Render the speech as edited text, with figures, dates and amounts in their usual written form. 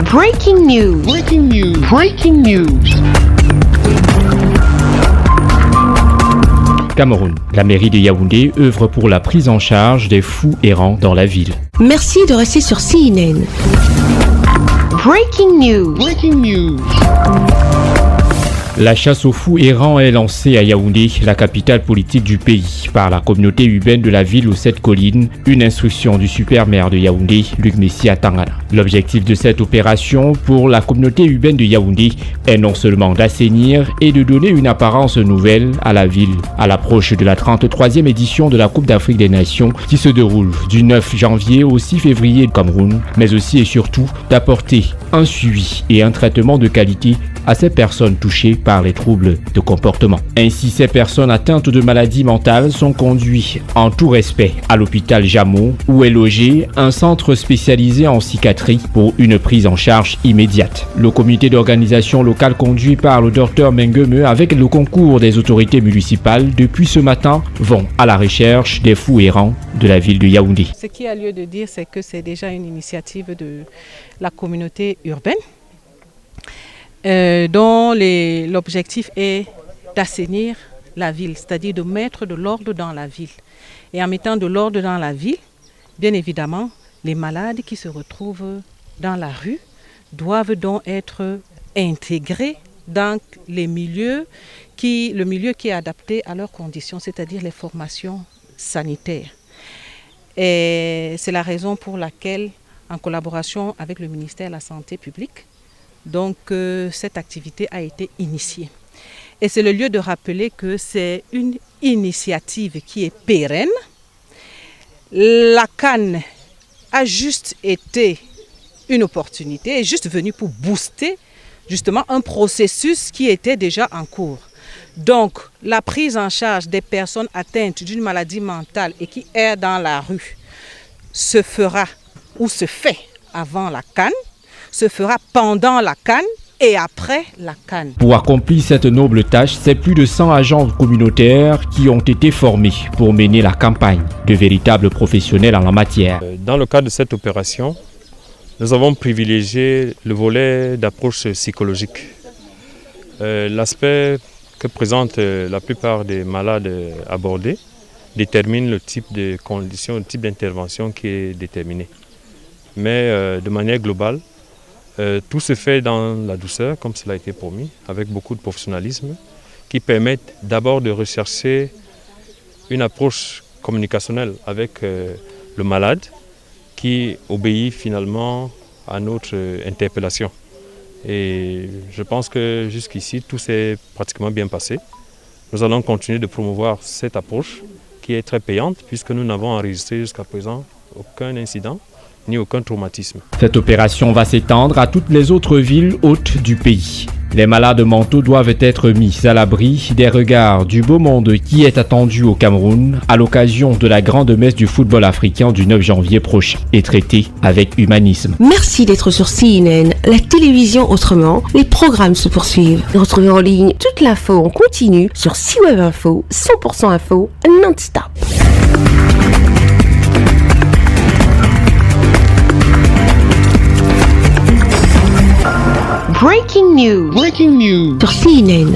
Breaking news. Breaking news. Breaking news. Cameroun. La mairie de Yaoundé œuvre pour la prise en charge des fous errants dans la ville. Merci de rester sur CNN. Breaking news. Breaking news. La chasse aux fous errants est lancée à Yaoundé, la capitale politique du pays, par la communauté urbaine de la ville aux 7 collines, une instruction du super-maire de Yaoundé, Luc Messia Tangana. L'objectif de cette opération pour la communauté urbaine de Yaoundé est non seulement d'assainir et de donner une apparence nouvelle à la ville, à l'approche de la 33e édition de la Coupe d'Afrique des Nations qui se déroule du 9 janvier au 6 février au Cameroun, mais aussi et surtout d'apporter un suivi et un traitement de qualité à ces personnes touchées par les troubles de comportement. Ainsi, ces personnes atteintes de maladies mentales sont conduites en tout respect à l'hôpital Jameau où est logé un centre spécialisé en psychiatrie pour une prise en charge immédiate. Le comité d'organisation locale conduit par le docteur Mengemeu avec le concours des autorités municipales depuis ce matin vont à la recherche des fous errants de la ville de Yaoundé. Ce qui a lieu de dire, c'est que c'est déjà une initiative de la communauté urbaine dont l'objectif est d'assainir la ville, c'est-à-dire de mettre de l'ordre dans la ville. Et en mettant de l'ordre dans la ville, bien évidemment, les malades qui se retrouvent dans la rue doivent donc être intégrés dans le milieu qui est adapté à leurs conditions, c'est-à-dire les formations sanitaires. Et c'est la raison pour laquelle, en collaboration avec le ministère de la Santé publique, donc cette activité a été initiée. Et c'est le lieu de rappeler que c'est une initiative qui est pérenne. La CAN a juste été une opportunité, est juste venue pour booster justement un processus qui était déjà en cours. Donc la prise en charge des personnes atteintes d'une maladie mentale et qui est dans la rue se fera ou se fait avant la CAN, se fera pendant la CAN et après la CAN. Pour accomplir cette noble tâche, c'est plus de 100 agents communautaires qui ont été formés pour mener la campagne, de véritables professionnels en la matière. Dans le cadre de cette opération, nous avons privilégié le volet d'approche psychologique. L'aspect que présentent la plupart des malades abordés détermine le type de conditions, le type d'intervention qui est déterminé. Mais de manière globale, tout se fait dans la douceur, comme cela a été promis, avec beaucoup de professionnalisme, qui permettent d'abord de rechercher une approche communicationnelle avec le malade, qui obéit finalement à notre interpellation. Et je pense que jusqu'ici, tout s'est pratiquement bien passé. Nous allons continuer de promouvoir cette approche qui est très payante, puisque nous n'avons enregistré jusqu'à présent aucun incident ni aucun traumatisme. Cette opération va s'étendre à toutes les autres villes hôtes du pays. Les malades mentaux doivent être mis à l'abri des regards du beau monde qui est attendu au Cameroun à l'occasion de la grande messe du football africain du 9 janvier prochain et traité avec humanisme. Merci d'être sur CNN, la télévision autrement. Les programmes se poursuivent. Retrouvez en ligne toute l'info en continu sur C-Web Info, 100% info, non-stop. Breaking news. Breaking news. Sur CNN.